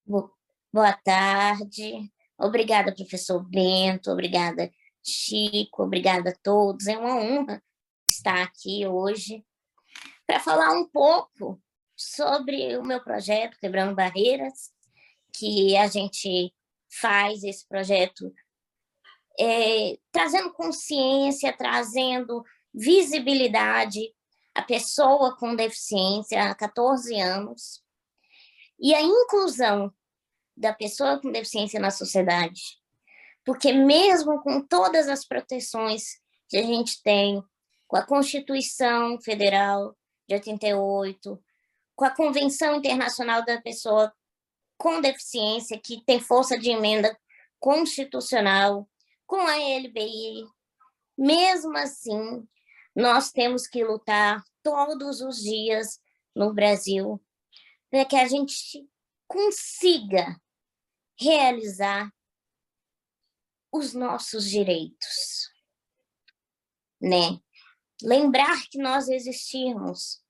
Bo- Boa tarde. Obrigada, professor Bento. Obrigada, Chico. Obrigada a todos. É uma honra estar aqui hoje para falar um pouco sobre o meu projeto Quebrando Barreiras, que a gente faz esse projeto trazendo consciência, trazendo visibilidade à pessoa com deficiência há 14 anos e a inclusão da pessoa com deficiência na sociedade. Porque mesmo com todas as proteções que a gente tem, com a Constituição Federal de 88, com a Convenção Internacional da Pessoa com Deficiência, que tem força de emenda constitucional, com a LBI, mesmo assim, nós temos que lutar todos os dias no Brasil para que a gente consiga realizar os nossos direitos, né? Lembrar que nós existimos,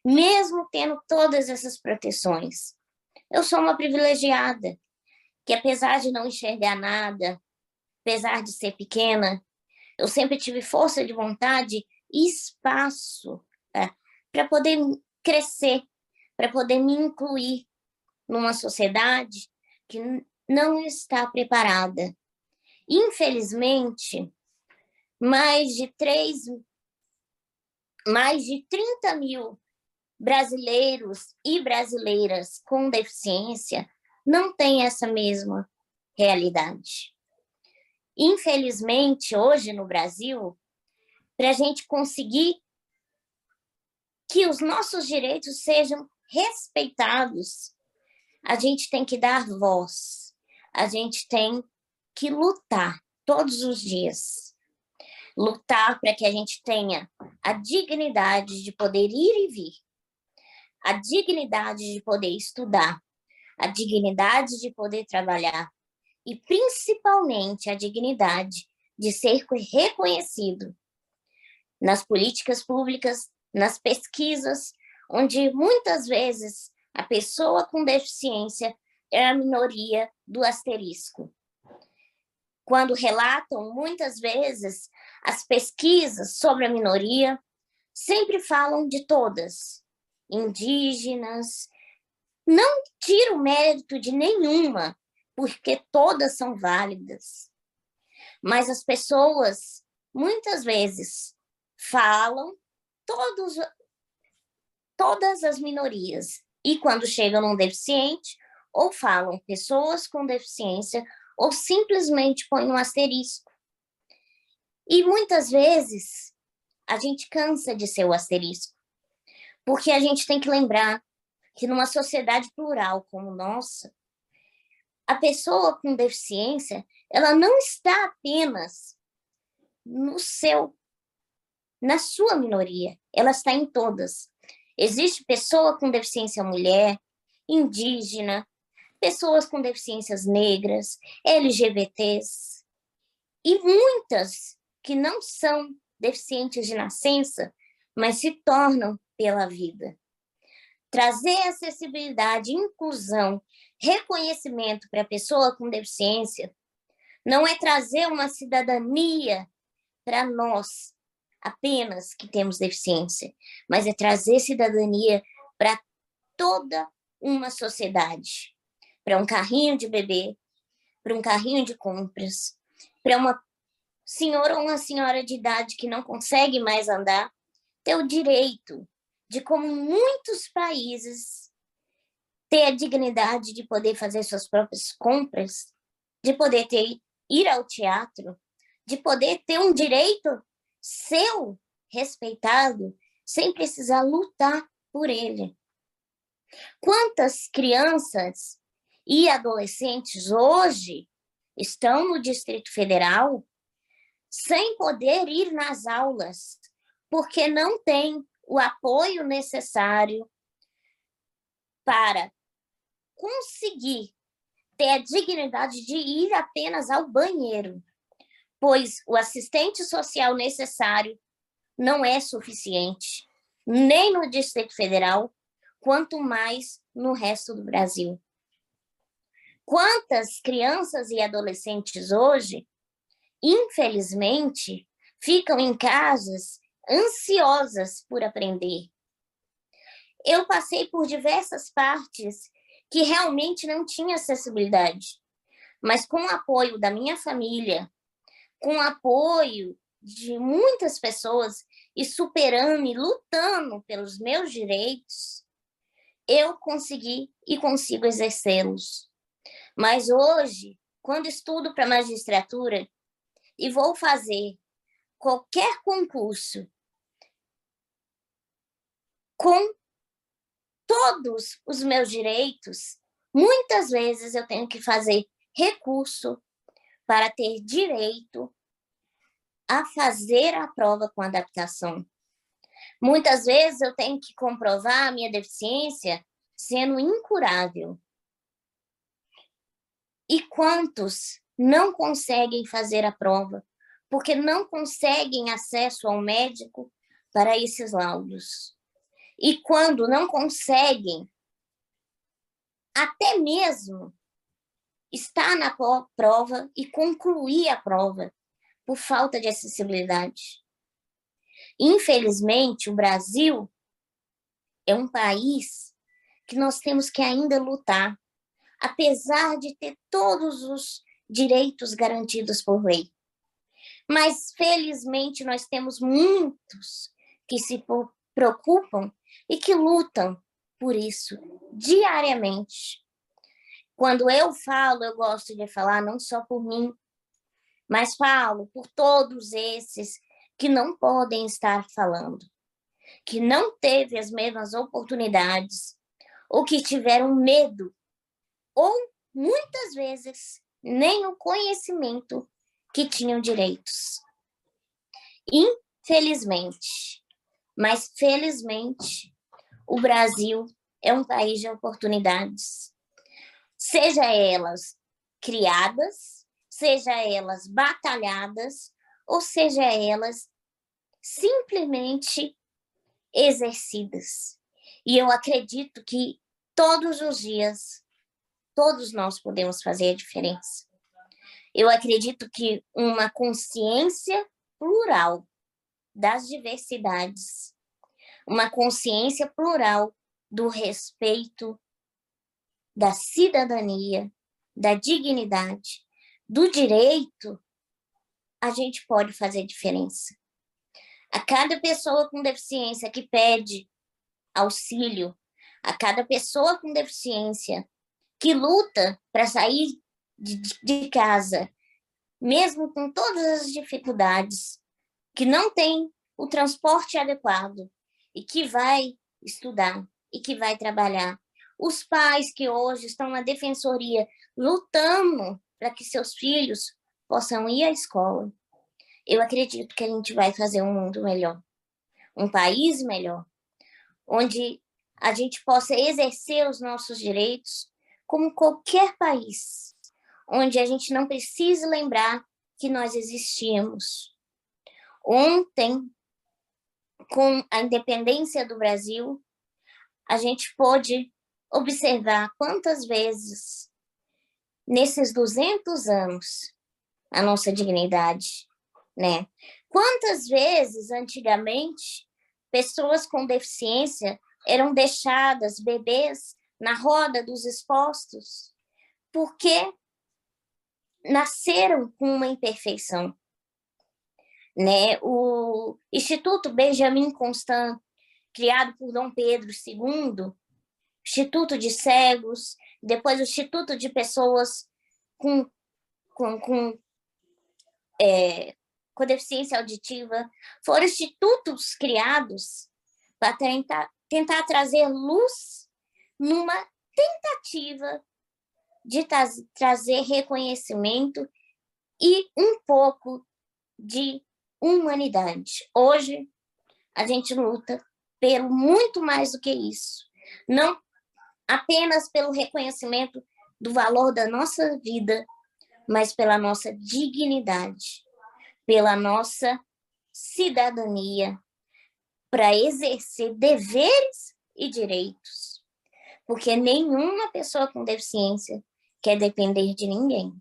mesmo tendo todas essas proteções. Eu sou uma privilegiada, que apesar de não enxergar nada, apesar de ser pequena, eu sempre tive força de vontade e espaço, tá? Para poder crescer, para poder me incluir numa sociedade que não está preparada. Infelizmente, mais de 30 mil brasileiros e brasileiras com deficiência não têm essa mesma realidade. Infelizmente, hoje no Brasil, para a gente conseguir que os nossos direitos sejam respeitados, a gente tem que dar voz, a gente tem que lutar todos os dias. Lutar para que a gente tenha a dignidade de poder ir e vir, a dignidade de poder estudar, a dignidade de poder trabalhar e, principalmente, a dignidade de ser reconhecido nas políticas públicas, nas pesquisas, onde muitas vezes a pessoa com deficiência é a minoria do asterisco. Quando relatam, muitas vezes, as pesquisas sobre a minoria, sempre falam de todas, indígenas. Não tiro o mérito de nenhuma, porque todas são válidas. Mas as pessoas, muitas vezes, falam todas as minorias. E quando chegam num deficiente, ou falam pessoas com deficiência, ou simplesmente põem um asterisco. E muitas vezes a gente cansa de ser o asterisco, porque a gente tem que lembrar que numa sociedade plural como nossa, a pessoa com deficiência, ela não está apenas na sua minoria, ela está em todas. Existe pessoa com deficiência mulher, indígena, pessoas com deficiências negras, LGBTs, e muitas que não são deficientes de nascença, mas se tornam pela vida. Trazer acessibilidade, inclusão, reconhecimento para a pessoa com deficiência não é trazer uma cidadania para nós, apenas que temos deficiência, mas é trazer cidadania para toda uma sociedade, para um carrinho de bebê, para um carrinho de compras, para uma senhora ou uma senhora de idade que não consegue mais andar, ter o direito de, como muitos países, ter a dignidade de poder fazer suas próprias compras, de poder ir ao teatro, de poder ter um direito seu respeitado, sem precisar lutar por ele. Quantas crianças e adolescentes hoje estão no Distrito Federal sem poder ir nas aulas, porque não tem o apoio necessário para conseguir ter a dignidade de ir apenas ao banheiro, pois o assistente social necessário não é suficiente, nem no Distrito Federal, quanto mais no resto do Brasil. Quantas crianças e adolescentes hoje, infelizmente, ficam em casas ansiosas por aprender. Eu passei por diversas partes que realmente não tinha acessibilidade, mas com o apoio da minha família, com o apoio de muitas pessoas e superando e lutando pelos meus direitos, eu consegui e consigo exercê-los. Mas hoje, quando estudo para magistratura e vou fazer qualquer concurso com todos os meus direitos, muitas vezes eu tenho que fazer recurso para ter direito a fazer a prova com adaptação. Muitas vezes eu tenho que comprovar a minha deficiência sendo incurável. E quantos não conseguem fazer a prova porque não conseguem acesso ao médico para esses laudos? E quando não conseguem, até mesmo estar na prova e concluir a prova por falta de acessibilidade. Infelizmente, o Brasil é um país que nós temos que ainda lutar, apesar de ter todos os direitos garantidos por lei. Mas, felizmente, nós temos muitos que se preocupam e que lutam por isso diariamente. Quando eu falo, eu gosto de falar não só por mim, mas falo por todos esses que não podem estar falando, que não teve as mesmas oportunidades, ou que tiveram medo, ou muitas vezes nem o conhecimento que tinham direitos. Infelizmente, mas felizmente, o Brasil é um país de oportunidades, seja elas criadas, seja elas batalhadas, ou seja elas simplesmente exercidas. E eu acredito que todos os dias, todos nós podemos fazer a diferença. Eu acredito que uma consciência plural das diversidades, uma consciência plural do respeito, da cidadania, da dignidade, do direito, a gente pode fazer diferença. A cada pessoa com deficiência que pede auxílio, a cada pessoa com deficiência que luta para sair de casa, mesmo com todas as dificuldades, que não tem o transporte adequado e que vai estudar e que vai trabalhar. Os pais que hoje estão na defensoria lutando para que seus filhos possam ir à escola. Eu acredito que a gente vai fazer um mundo melhor, um país melhor, onde a gente possa exercer os nossos direitos como qualquer país, onde a gente não precise lembrar que nós existimos. Ontem, com a independência do Brasil, a gente pôde observar quantas vezes, nesses 200 anos, a nossa dignidade, né? Quantas vezes, antigamente, pessoas com deficiência eram deixadas, bebês, na roda dos expostos, porque nasceram com uma imperfeição, né? O Instituto Benjamin Constant, criado por Dom Pedro II, Instituto de Cegos, depois o Instituto de Pessoas com deficiência auditiva, foram institutos criados para tentar trazer luz numa tentativa de trazer reconhecimento e um pouco de humanidade. Hoje, a gente luta pelo muito mais do que isso. Não apenas pelo reconhecimento do valor da nossa vida, mas pela nossa dignidade, pela nossa cidadania, para exercer deveres e direitos. Porque nenhuma pessoa com deficiência quer depender de ninguém.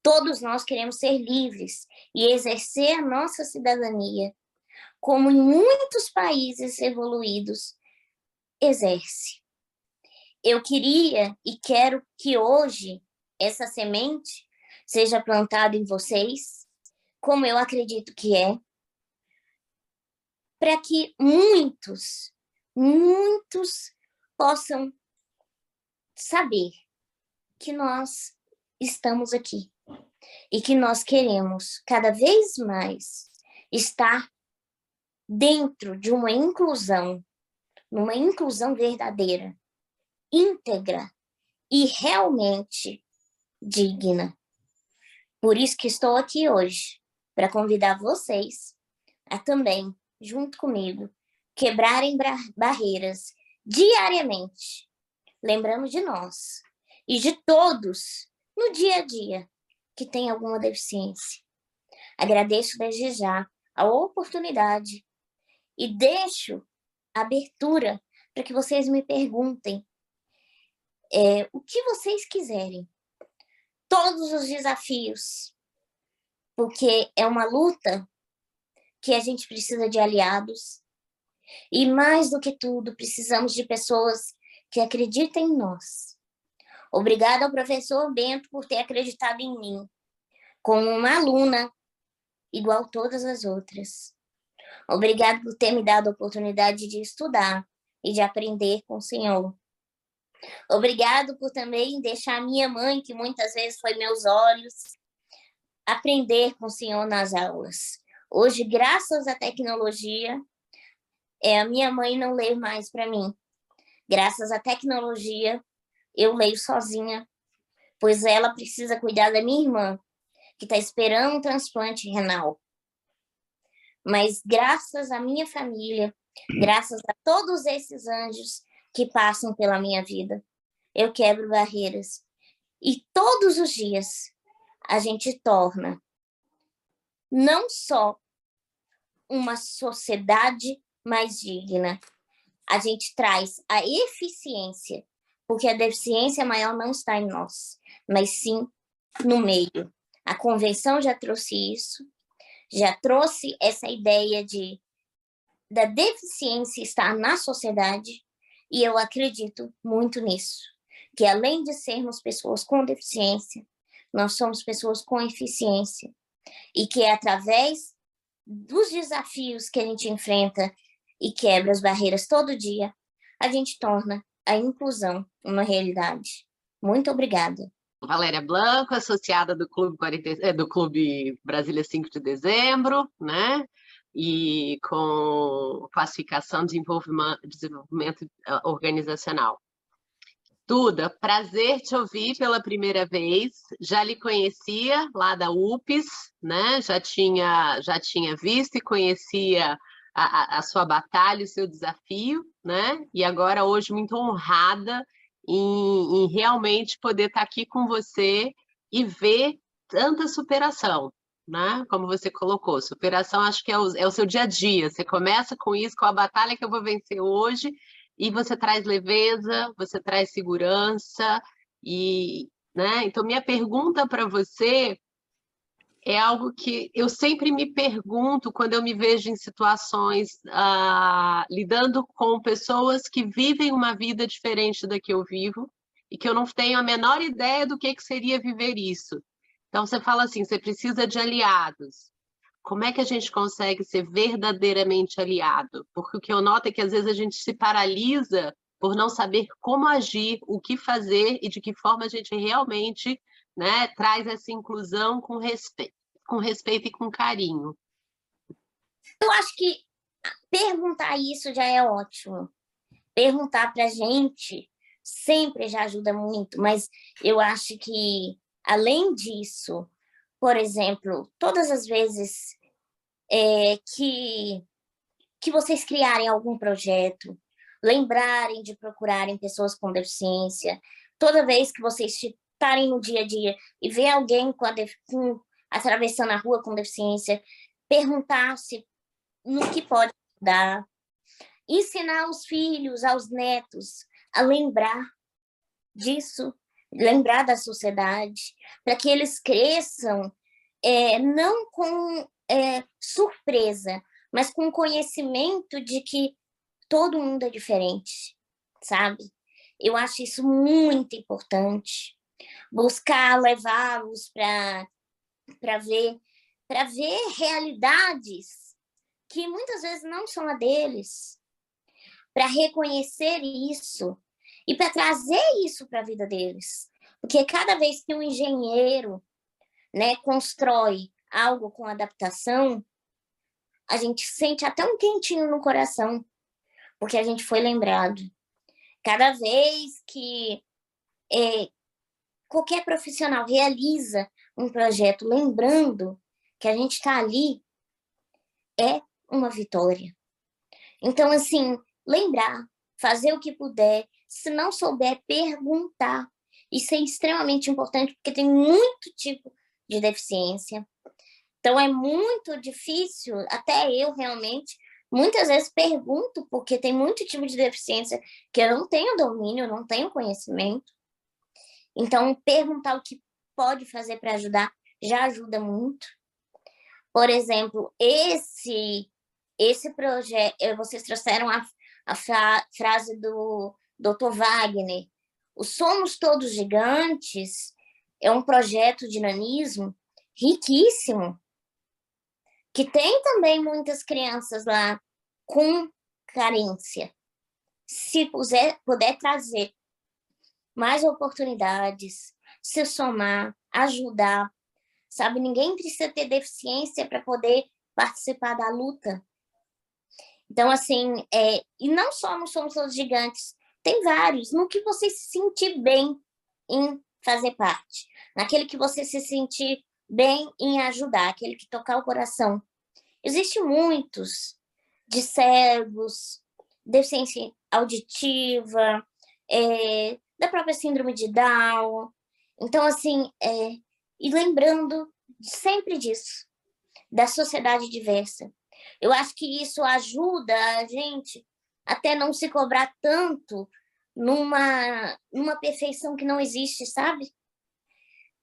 Todos nós queremos ser livres e exercer a nossa cidadania, como em muitos países evoluídos exerce. Eu queria e quero que hoje essa semente seja plantada em vocês, como eu acredito que é, para que muitos possam saber que nós estamos aqui e que nós queremos cada vez mais estar dentro de uma inclusão verdadeira, íntegra e realmente digna. Por isso que estou aqui hoje, para convidar vocês a também, junto comigo, quebrarem barreiras diariamente, lembrando de nós e de todos no dia a dia que tem alguma deficiência. Agradeço desde já a oportunidade e deixo a abertura para que vocês me perguntem o que vocês quiserem. Todos os desafios, porque é uma luta que a gente precisa de aliados e, mais do que tudo, precisamos de pessoas que acreditem em nós. Obrigada ao professor Bento por ter acreditado em mim, como uma aluna igual todas as outras. Obrigado por ter me dado a oportunidade de estudar e de aprender com o senhor. Obrigado por também deixar minha mãe, que muitas vezes foi meus olhos, aprender com o senhor nas aulas. Hoje, graças à tecnologia, a minha mãe não lê mais para mim. Graças à tecnologia, eu leio sozinha, pois ela precisa cuidar da minha irmã, que está esperando um transplante renal. Mas graças à minha família, graças a todos esses anjos que passam pela minha vida, eu quebro barreiras. E todos os dias a gente torna não só uma sociedade mais digna, a gente traz a eficiência, porque a deficiência maior não está em nós, mas sim no meio. A convenção já trouxe isso, já trouxe essa ideia da deficiência estar na sociedade, e eu acredito muito nisso, que além de sermos pessoas com deficiência, nós somos pessoas com eficiência, e que é através dos desafios que a gente enfrenta e quebra as barreiras todo dia, a gente torna a inclusão uma realidade. Muito obrigada. Valéria Blanco, associada do Clube Brasília 5 de Dezembro, né? E com classificação de desenvolvimento organizacional. Duda, prazer te ouvir pela primeira vez. Já lhe conhecia lá da UPS, né? Já tinha visto e conhecia a sua batalha, o seu desafio, né? E agora hoje muito honrada em realmente poder estar aqui com você e ver tanta superação, né? Como você colocou, superação acho que é o seu dia a dia. Você começa com isso, com a batalha que eu vou vencer hoje, e você traz leveza, você traz segurança, né? Então, minha pergunta para você é algo que eu sempre me pergunto quando eu me vejo em situações lidando com pessoas que vivem uma vida diferente da que eu vivo e que eu não tenho a menor ideia do que seria viver isso. Então, você fala assim, você precisa de aliados. Como é que a gente consegue ser verdadeiramente aliado? Porque o que eu noto é que às vezes a gente se paralisa por não saber como agir, o que fazer e de que forma a gente realmente, né, traz essa inclusão com respeito e com carinho. Eu acho que perguntar isso já é ótimo. Perguntar para a gente sempre já ajuda muito, mas eu acho que, além disso, por exemplo, todas as vezes que vocês criarem algum projeto, lembrarem de procurarem pessoas com deficiência, toda vez que vocês estarem no dia a dia e ver alguém atravessando a rua com deficiência, perguntar se no que pode ajudar, ensinar os filhos, aos netos, a lembrar disso, lembrar da sociedade, para que eles cresçam não com surpresa, mas com conhecimento de que todo mundo é diferente, sabe? Eu acho isso muito importante. Buscar levá-los para ver realidades que muitas vezes não são a deles, para reconhecer isso e para trazer isso para a vida deles. Porque cada vez que um engenheiro, né, constrói algo com adaptação, a gente sente até um quentinho no coração, porque a gente foi lembrado. Cada vez que qualquer profissional realiza um projeto lembrando que a gente está ali, é uma vitória. Então, assim, lembrar, fazer o que puder, se não souber, perguntar. Isso é extremamente importante, porque tem muito tipo de deficiência. Então, é muito difícil, até eu realmente, muitas vezes pergunto, porque tem muito tipo de deficiência que eu não tenho domínio, eu não tenho conhecimento. Então, perguntar o que pode fazer para ajudar já ajuda muito. Por exemplo, esse projeto, vocês trouxeram a frase do Dr. Wagner, o Somos Todos Gigantes é um projeto de nanismo riquíssimo, que tem também muitas crianças lá com carência. Se puder trazer mais oportunidades, se somar, ajudar, sabe? Ninguém precisa ter deficiência para poder participar da luta. Então, assim, e não só no Somos Todos Gigantes, tem vários, no que você se sentir bem em fazer parte, naquele que você se sentir bem em ajudar, aquele que tocar o coração. Existem muitos de cegos, deficiência auditiva, da própria síndrome de Down. Então, assim, e lembrando sempre disso, da sociedade diversa. Eu acho que isso ajuda a gente até não se cobrar tanto numa perfeição que não existe, sabe?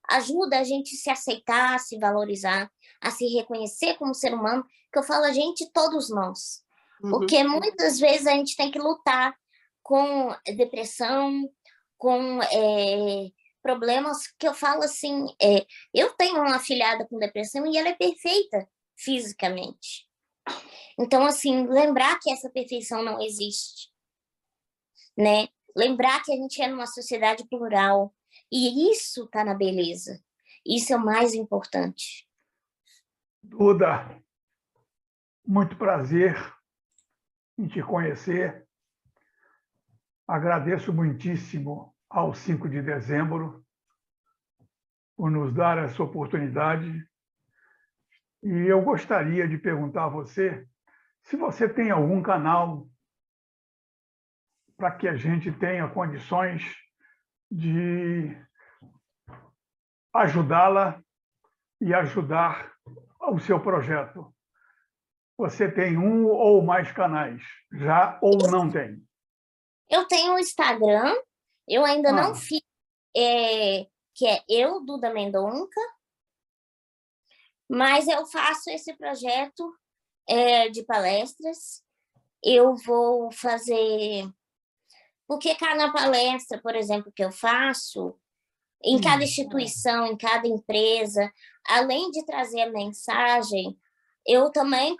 Ajuda a gente se aceitar, se valorizar, a se reconhecer como ser humano, que eu falo a gente, todos nós. Porque muitas vezes a gente tem que lutar com depressão, com problemas que eu falo assim, eu tenho uma afilhada com depressão e ela é perfeita fisicamente. Então, assim, lembrar que essa perfeição não existe, né? Lembrar que a gente é numa sociedade plural e isso tá na beleza. Isso é o mais importante. Duda, muito prazer em te conhecer. Agradeço muitíssimo ao 5 de dezembro por nos dar essa oportunidade. E eu gostaria de perguntar a você se você tem algum canal para que a gente tenha condições de ajudá-la e ajudar o seu projeto. Você tem um ou mais canais, já ou não tem? Eu tenho um Instagram, eu ainda não fiz, que é eu, Duda Mendonça, mas eu faço esse projeto de palestras. Eu vou fazer... Porque cada palestra, por exemplo, que eu faço, em cada instituição, em cada empresa, além de trazer a mensagem, eu também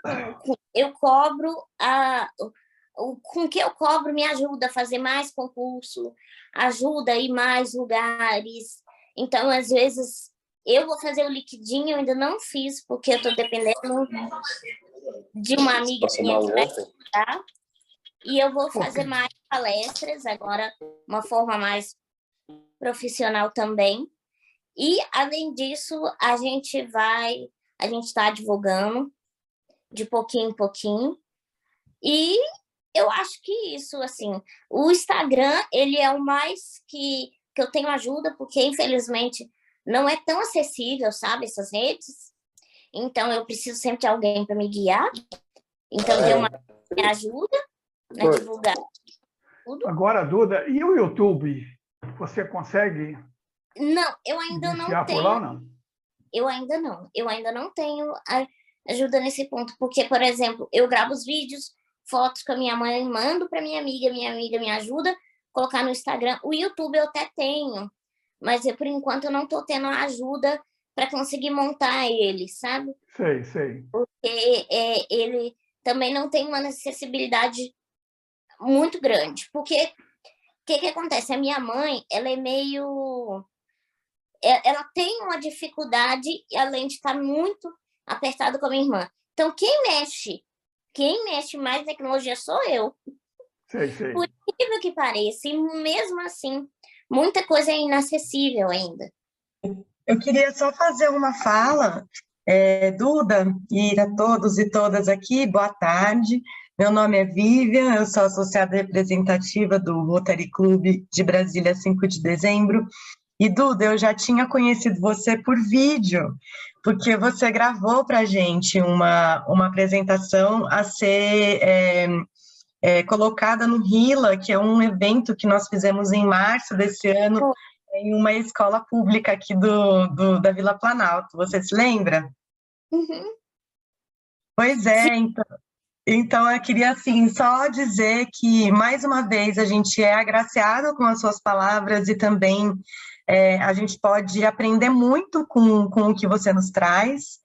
eu cobro com que eu cobro me ajuda a fazer mais concurso, ajuda a ir mais lugares. Então, às vezes, eu vou fazer o liquidinho, eu ainda não fiz, porque eu estou dependendo de uma amiga minha que vai ajudar. E eu vou fazer mais palestras agora, uma forma mais profissional também. E, além disso, a gente está divulgando de pouquinho em pouquinho. E eu acho que isso, assim, o Instagram, ele é o mais que eu tenho ajuda, porque, infelizmente, não é tão acessível, sabe, essas redes. Então, eu preciso sempre de alguém para me guiar. Então, deu uma ajuda a divulgar tudo. Agora, Duda, e o YouTube? Você consegue Não, eu ainda não Iniciar por lá ou tenho. não? Eu ainda não tenho ajuda nesse ponto, porque, por exemplo, eu gravo os vídeos, fotos com a minha mãe, mando para minha amiga me ajuda, colocar no Instagram. O YouTube eu até tenho, mas por enquanto eu não estou tendo ajuda para conseguir montar ele, sabe? Sei. Porque ele também não tem uma acessibilidade muito grande. Porque o que acontece? A minha mãe, ela é meio. Ela tem uma dificuldade, além de estar muito apertado com a minha irmã. Então, quem mexe mais em tecnologia sou eu. Sei. Por incrível que pareça, e mesmo assim, muita coisa é inacessível ainda. Eu queria só fazer uma fala, Duda, e a todos e todas aqui, boa tarde. Meu nome é Vivian, eu sou associada representativa do Rotary Club de Brasília, 5 de dezembro. E, Duda, eu já tinha conhecido você por vídeo, porque você gravou para a gente uma apresentação a ser colocada no RILA, que é um evento que nós fizemos em março desse ano, em uma escola pública aqui da Vila Planalto. Você se lembra? Uhum. Pois é, então eu queria assim só dizer que mais uma vez a gente é agraciado com as suas palavras e também a gente pode aprender muito com o que você nos traz.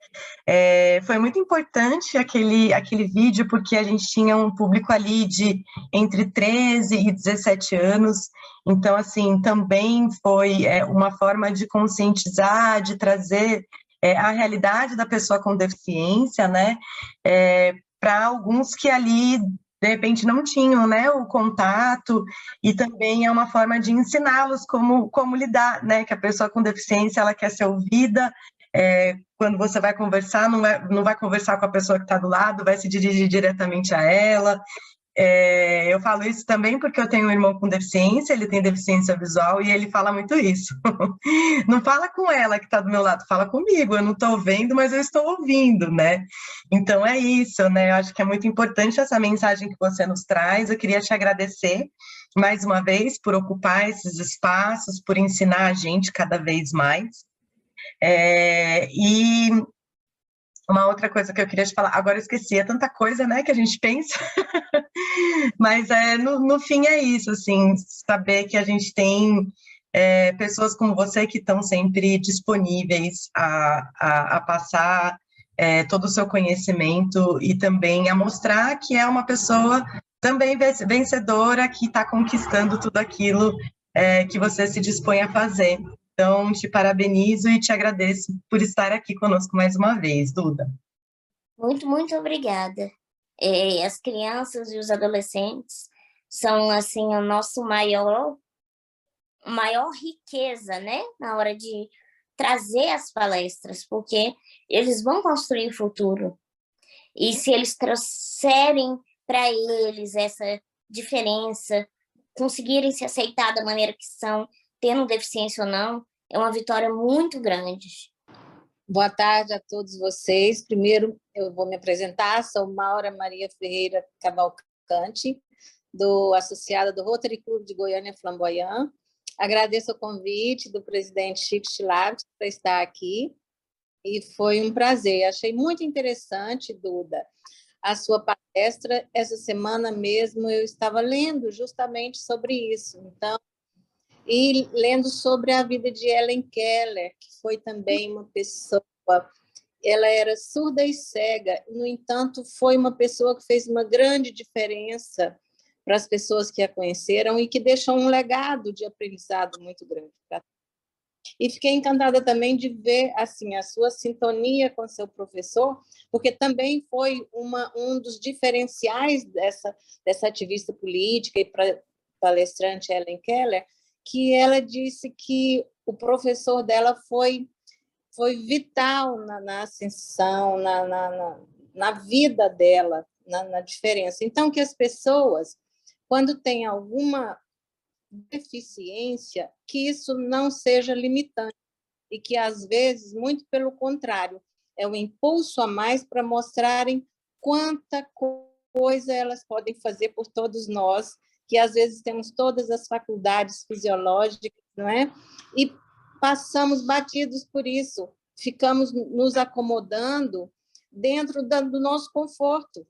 Foi muito importante aquele vídeo, porque a gente tinha um público ali de entre 13 e 17 anos, então, assim, também foi uma forma de conscientizar, de trazer a realidade da pessoa com deficiência, né, para alguns que ali, de repente, não tinham, né, o contato, e também é uma forma de ensiná-los como lidar, né, que a pessoa com deficiência, ela quer ser ouvida, quando você vai conversar, não vai conversar com a pessoa que está do lado, vai se dirigir diretamente a ela. Eu falo isso também porque eu tenho um irmão com deficiência, ele tem deficiência visual e ele fala muito isso. Não fala com ela que está do meu lado, fala comigo, eu não estou vendo, mas eu estou ouvindo, né? Então é isso, né? Eu acho que é muito importante essa mensagem que você nos traz. Eu queria te agradecer mais uma vez por ocupar esses espaços, por ensinar a gente cada vez mais. E uma outra coisa que eu queria te falar, agora eu esqueci, é tanta coisa, né, que a gente pensa, mas no fim é isso, assim, saber que a gente tem pessoas como você que estão sempre disponíveis a passar todo o seu conhecimento e também a mostrar que é uma pessoa também vencedora, que está conquistando tudo aquilo que você se dispõe a fazer. Então, te parabenizo e te agradeço por estar aqui conosco mais uma vez, Duda. Muito, muito obrigada. As crianças e os adolescentes são, assim, a nossa maior riqueza, né? Na hora de trazer as palestras, porque eles vão construir o futuro. E se eles trouxerem para eles essa diferença, conseguirem se aceitar da maneira que são, tendo deficiência ou não, é uma vitória muito grande. Boa tarde a todos vocês. Primeiro, eu vou me apresentar. Sou Maura Maria Ferreira Cavalcante, associada do Rotary Club de Goiânia Flamboyant. Agradeço o convite do presidente Chico Chilavski para estar aqui e foi um prazer. Achei muito interessante, Duda, a sua palestra. Essa semana mesmo eu estava lendo justamente sobre isso. Então, e lendo sobre a vida de Helen Keller, que foi também uma pessoa, ela era surda e cega, no entanto, foi uma pessoa que fez uma grande diferença para as pessoas que a conheceram e que deixou um legado de aprendizado muito grande. E fiquei encantada também de ver assim a sua sintonia com seu professor, porque também foi um dos diferenciais dessa ativista política e palestrante Helen Keller, que ela disse que o professor dela foi vital na ascensão, na vida dela, na diferença. Então, que as pessoas, quando têm alguma deficiência, que isso não seja limitante e que, às vezes, muito pelo contrário, é um impulso a mais para mostrarem quanta coisa elas podem fazer por todos nós, que às vezes temos todas as faculdades fisiológicas, não é? E passamos batidos por isso, ficamos nos acomodando dentro do nosso conforto.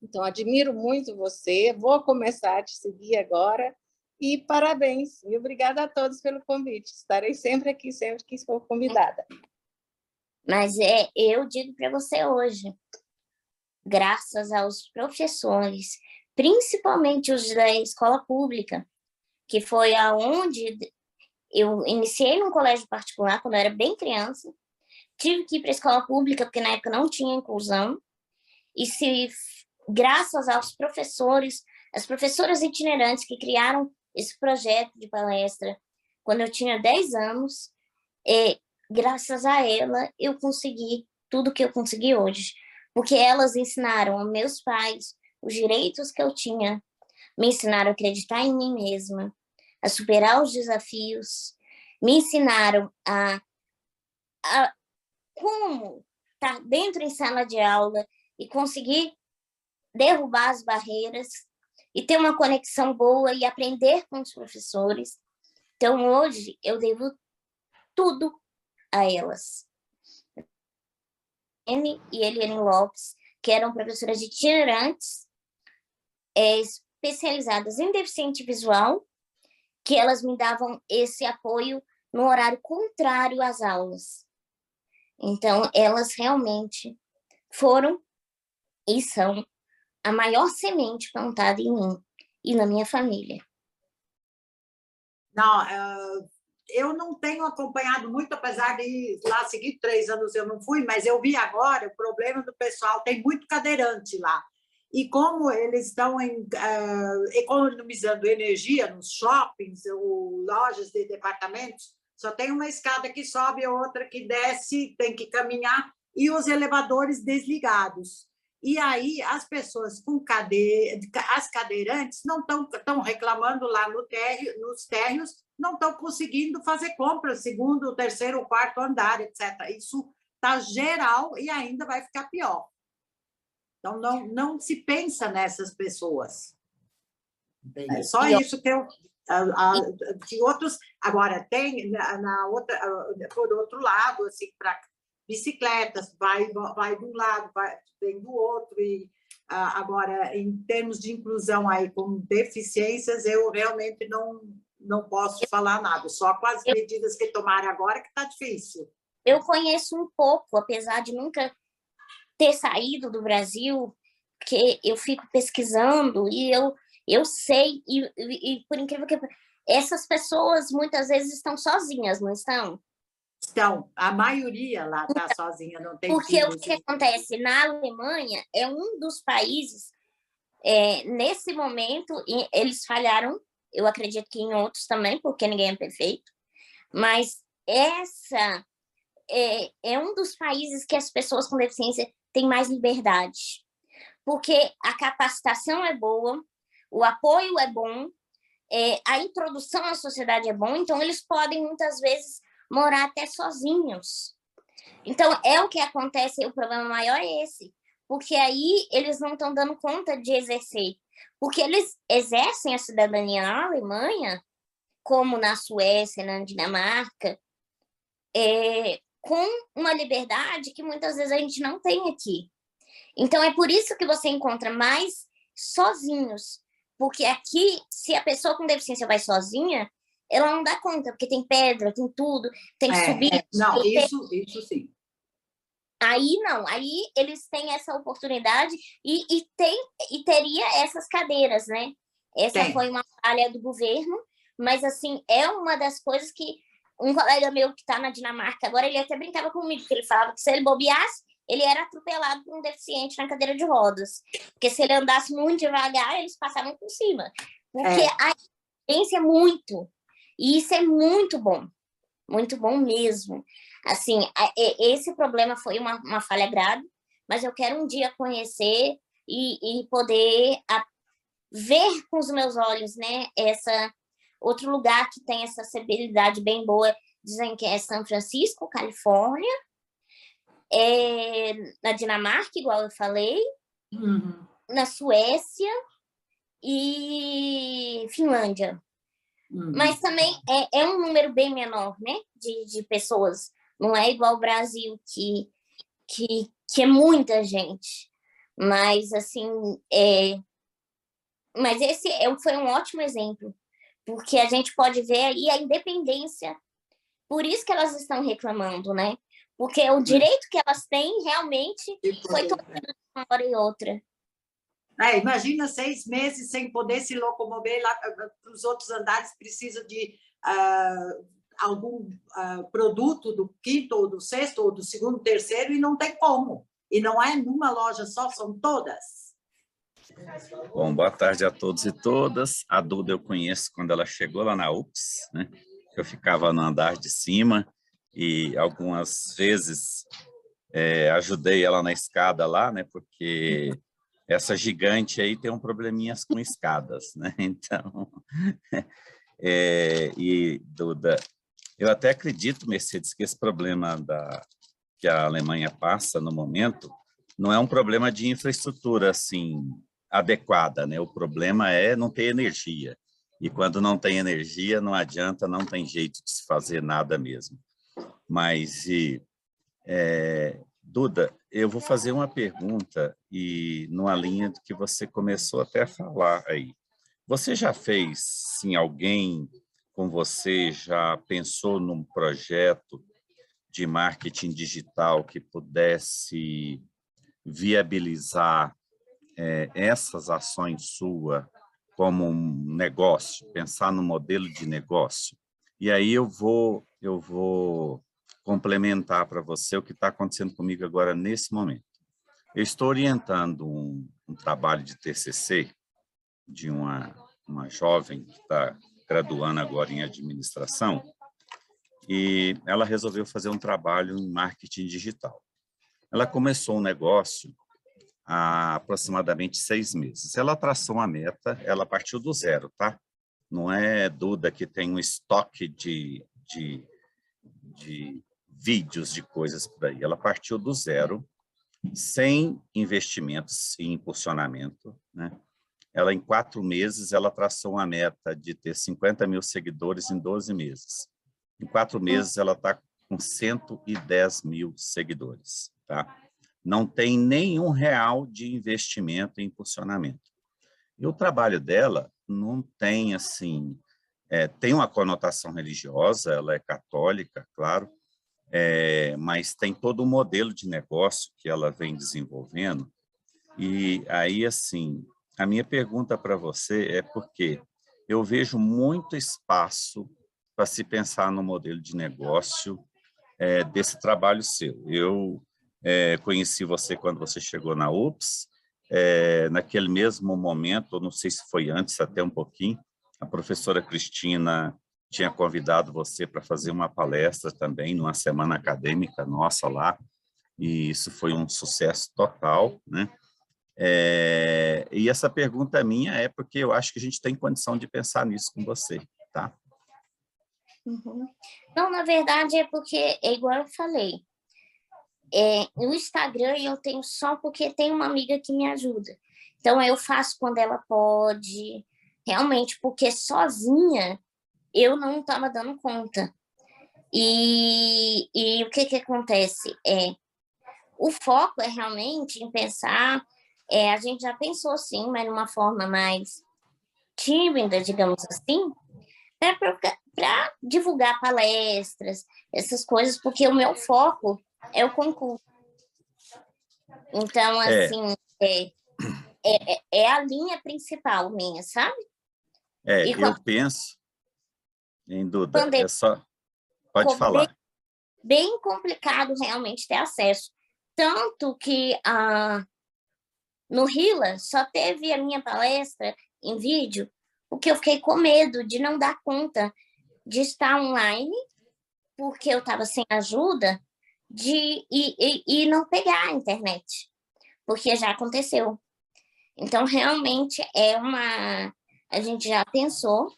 Então, admiro muito você, vou começar a te seguir agora, e parabéns, e obrigada a todos pelo convite. Estarei sempre aqui, sempre que for convidada. Mas eu digo para você hoje, graças aos professores, principalmente os da escola pública, que foi aonde eu iniciei num colégio particular quando eu era bem criança, tive que ir para a escola pública, porque na época não tinha inclusão, e graças aos professores, as professoras itinerantes que criaram esse projeto de palestra, quando eu tinha 10 anos, graças a ela, eu consegui tudo que eu consegui hoje, porque elas ensinaram aos meus pais os direitos que eu tinha, me ensinaram a acreditar em mim mesma, a superar os desafios, me ensinaram a como estar dentro em sala de aula e conseguir derrubar as barreiras e ter uma conexão boa e aprender com os professores. Então, hoje, eu devo tudo a elas. Anne e Eliane Lopes, que eram professoras itinerantes, especializadas em deficiente visual, que elas me davam esse apoio no horário contrário às aulas. Então, elas realmente foram e são a maior semente plantada em mim e na minha família. Não, eu não tenho acompanhado muito, apesar de lá seguir 3 anos eu não fui, mas eu vi agora o problema do pessoal, tem muito cadeirante lá. E como eles estão economizando energia nos shoppings ou lojas de departamentos, só tem uma escada que sobe, outra que desce, tem que caminhar, e os elevadores desligados. E aí as pessoas com as cadeirantes não estão reclamando lá nos térreos, não estão conseguindo fazer compras, segundo, terceiro, quarto andar, etc. Isso está geral e ainda vai ficar pior. Então, não se pensa nessas pessoas. É só isso que eu... que outros... Agora, tem por outro lado, assim, para bicicletas, vai de um lado, vem do outro. E, agora, em termos de inclusão aí com deficiências, eu realmente não posso falar nada, só com as medidas que tomaram agora que está difícil. Eu conheço um pouco, apesar de nunca ter saído do Brasil, porque eu fico pesquisando e eu sei, e por incrível que essas pessoas muitas vezes estão sozinhas, não estão? Estão, a maioria lá está sozinha, não tem porque filhos. O que acontece na Alemanha é um dos países, nesse momento, eles falharam, eu acredito que em outros também, porque ninguém é perfeito, mas essa é um dos países que as pessoas com deficiência têm mais liberdade, porque a capacitação é boa, o apoio é bom, a introdução à sociedade é bom, então eles podem muitas vezes morar até sozinhos. Então, é o que acontece, o problema maior é esse, porque aí eles não estão dando conta de exercer, porque eles exercem a cidadania na Alemanha, como na Suécia, na Dinamarca, com uma liberdade que muitas vezes a gente não tem aqui. Então, é por isso que você encontra mais sozinhos, porque aqui, se a pessoa com deficiência vai sozinha, ela não dá conta, porque tem pedra, tem tudo, tem que subir. Não, isso sim. Aí não, aí eles têm essa oportunidade e teria essas cadeiras, né? Essa foi uma falha do governo, mas assim, é uma das coisas que um colega meu que está na Dinamarca agora, ele até brincava comigo, porque ele falava que se ele bobeasse, ele era atropelado por um deficiente na cadeira de rodas. Porque se ele andasse muito devagar, eles passavam por cima. Porque a experiência é muito. E isso é muito bom mesmo. Assim, esse problema foi uma falha grave, mas eu quero um dia conhecer e poder ver com os meus olhos, né? Outro lugar que tem essa acessibilidade bem boa, dizem que é São Francisco, Califórnia, na Dinamarca, igual eu falei, na Suécia e Finlândia. Mas também é um número bem menor, né? De pessoas. Não é igual o Brasil, que é muita gente. Mas, assim, mas esse foi um ótimo exemplo, porque a gente pode ver aí a independência. Por isso que elas estão reclamando, né? Porque o direito que elas têm realmente foi tomado de uma hora e outra. Imagina 6 meses sem poder se locomover lá para os outros andares, precisa de algum produto do quinto, ou do sexto, ou do segundo, terceiro, e não tem como. E não é numa loja só, são todas. Bom, boa tarde a todos e todas. A Duda eu conheço quando ela chegou lá na UPS, né? Eu ficava no andar de cima e algumas vezes ajudei ela na escada lá, né? Porque essa gigante aí tem um probleminhas com escadas, né? Então, e Duda, eu até acredito, Mercedes, que esse problema que a Alemanha passa no momento não é um problema de infraestrutura, assim, adequada, né? O problema é não ter energia. E quando não tem energia, não adianta, não tem jeito de se fazer nada mesmo. Mas, Duda, eu vou fazer uma pergunta e numa linha do que você começou até a falar aí. Você já fez, sim, alguém com você já pensou num projeto de marketing digital que pudesse viabilizar essas ações suas como um negócio, pensar no modelo de negócio? E aí eu vou complementar para você o que está acontecendo comigo agora nesse momento. Eu estou orientando um trabalho de TCC de uma jovem que está graduando agora em administração, e ela resolveu fazer um trabalho em marketing digital. Ela começou um negócio há aproximadamente 6 meses. Ela traçou uma meta, ela partiu do zero, tá? Não é Duda que tem um estoque de vídeos, de coisas por aí. Ela partiu do zero, sem investimentos e impulsionamento, né? Ela, em 4 meses, ela traçou uma meta de ter 50 mil seguidores em 12 meses. Em 4 meses, ela está com 110 mil seguidores, tá? Não tem nenhum real de investimento em impulsionamento. E o trabalho dela não tem, assim, tem uma conotação religiosa, ela é católica, claro, mas tem todo um modelo de negócio que ela vem desenvolvendo. E aí, assim, a minha pergunta para você é porque eu vejo muito espaço para se pensar no modelo de negócio desse trabalho seu. Eu conheci você quando você chegou na UPS, naquele mesmo momento, ou não sei se foi antes, até um pouquinho, a professora Cristina tinha convidado você para fazer uma palestra também, numa semana acadêmica nossa lá, e isso foi um sucesso total, né? E essa pergunta minha é porque eu acho que a gente tem condição de pensar nisso com você, tá? Uhum. Não, na verdade é porque, é igual eu falei, no Instagram eu tenho só porque tem uma amiga que me ajuda. Então eu faço quando ela pode, realmente, porque sozinha eu não estava dando conta. E o que acontece? O foco é realmente em pensar, a gente já pensou sim, mas de uma forma mais tímida, digamos assim, para divulgar palestras, essas coisas, porque o meu foco é o concurso. Então, assim, é a linha principal minha, sabe? E eu penso, em Duda, pode falar. Bem complicado realmente ter acesso. Tanto que no Hila só teve a minha palestra em vídeo, porque eu fiquei com medo de não dar conta de estar online, porque eu estava sem ajuda, e não pegar a internet, porque já aconteceu. Então, realmente, a gente já pensou,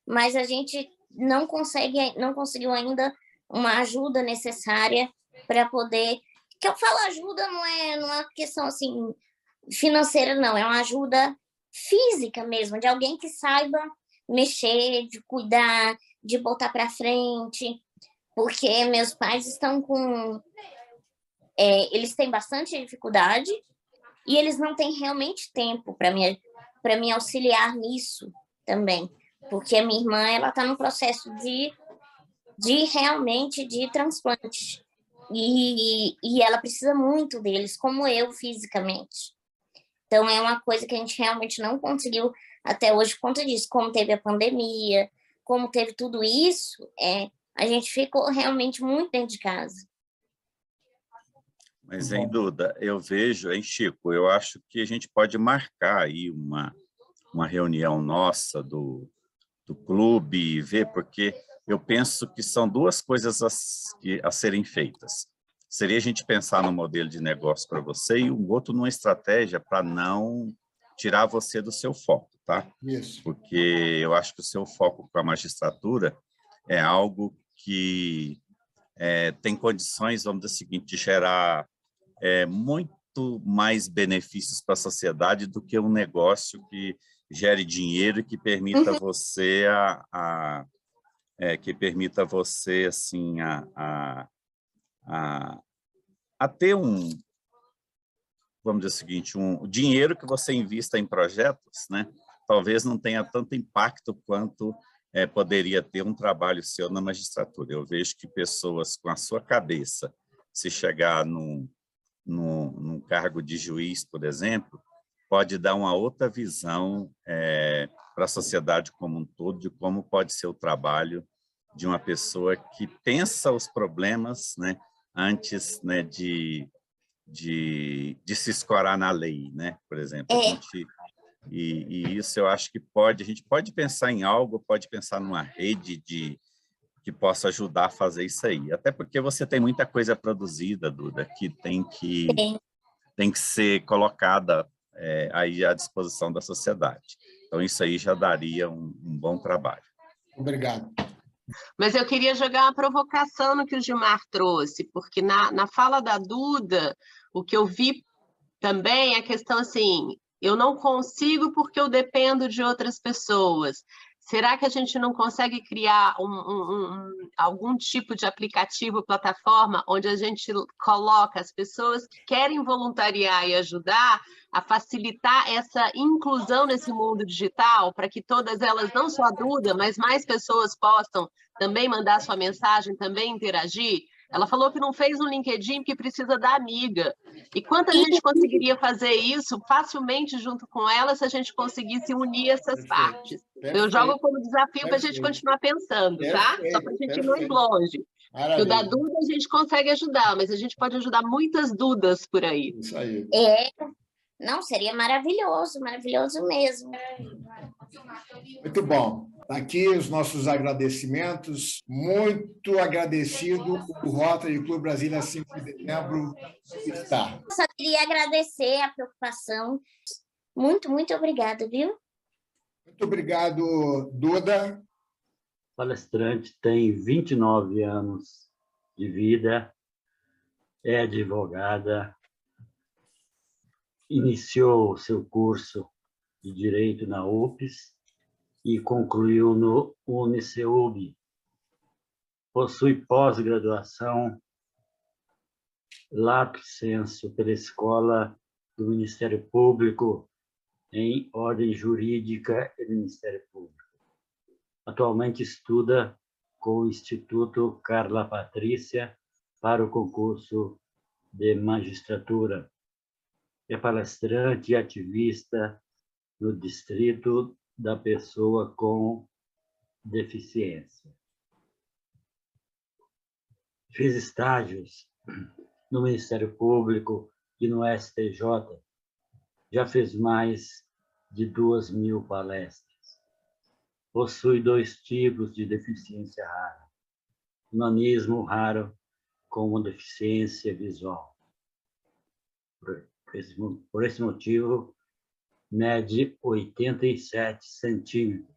mas a gente não conseguiu ainda uma ajuda necessária para poder... Que eu falo ajuda não é uma questão assim financeira, não, é uma ajuda física mesmo, de alguém que saiba mexer, de cuidar, de botar para frente, porque meus pais estão com... eles têm bastante dificuldade e eles não têm realmente tempo para me auxiliar nisso também, porque a minha irmã ela está no processo de realmente de transplante e ela precisa muito deles, como eu fisicamente. Então é uma coisa que a gente realmente não conseguiu até hoje por conta disso, como teve a pandemia, como teve tudo isso, a gente ficou realmente muito dentro de casa. Mas, em Duda, eu vejo, hein, Chico, eu acho que a gente pode marcar aí uma reunião nossa do clube e ver, porque eu penso que são duas coisas a serem feitas. Seria a gente pensar no modelo de negócio para você e um outro numa estratégia para não tirar você do seu foco, tá? Isso. Porque eu acho que o seu foco com a magistratura é algo que tem condições, vamos dizer o seguinte, de gerar muito mais benefícios para a sociedade do que um negócio que gere dinheiro e que permita você assim a ter vamos dizer o seguinte, o dinheiro que você invista em projetos, né? Talvez não tenha tanto impacto quanto poderia ter um trabalho seu na magistratura. Eu vejo que pessoas com a sua cabeça, se chegar num cargo de juiz, por exemplo, pode dar uma outra visão para a sociedade como um todo, de como pode ser o trabalho de uma pessoa que pensa os problemas, né, antes, né, de se escorar na lei, né? Por exemplo. E isso eu acho que a gente pode pensar em algo, pode pensar numa rede que possa ajudar a fazer isso aí. Até porque você tem muita coisa produzida, Duda, que tem que ser colocada aí à disposição da sociedade. Então, isso aí já daria um bom trabalho. Obrigado. Mas eu queria jogar uma provocação no que o Gilmar trouxe, porque na fala da Duda, o que eu vi também é a questão assim, eu não consigo porque eu dependo de outras pessoas. Será que a gente não consegue criar algum tipo de aplicativo, plataforma, onde a gente coloca as pessoas que querem voluntariar e ajudar a facilitar essa inclusão nesse mundo digital, para que todas elas, não só a Duda, mas mais pessoas possam também mandar sua mensagem, também interagir? Ela falou que não fez um LinkedIn porque precisa da amiga. E quanta gente conseguiria fazer isso facilmente junto com ela se a gente conseguisse unir essas partes? Eu jogo como desafio para a gente continuar pensando, tá? Só para a gente ir mais longe. Porque o da Duda a gente consegue ajudar, mas a gente pode ajudar muitas Dudas por aí. Isso aí. Não, seria maravilhoso, maravilhoso mesmo. Muito bom. Aqui os nossos agradecimentos. Muito agradecido o Rotary Clube Brasília 5 de dezembro está. Só queria agradecer a preocupação. Muito, muito obrigada, viu? Muito obrigado, Duda. O palestrante tem 29 anos de vida, é advogada, iniciou seu curso de Direito na UFES e concluiu no UniCeub. Possui pós-graduação lato sensu pela Escola do Ministério Público em Ordem Jurídica e Ministério Público. Atualmente estuda com o Instituto Carla Patrícia para o concurso de magistratura. É palestrante e ativista no Distrito da Pessoa com Deficiência. Fiz estágios no Ministério Público e no STJ. Já fez mais de 2.000 palestras. Possui 2 tipos de deficiência rara. Nanismo raro com deficiência visual. Por esse motivo, mede 87 centímetros.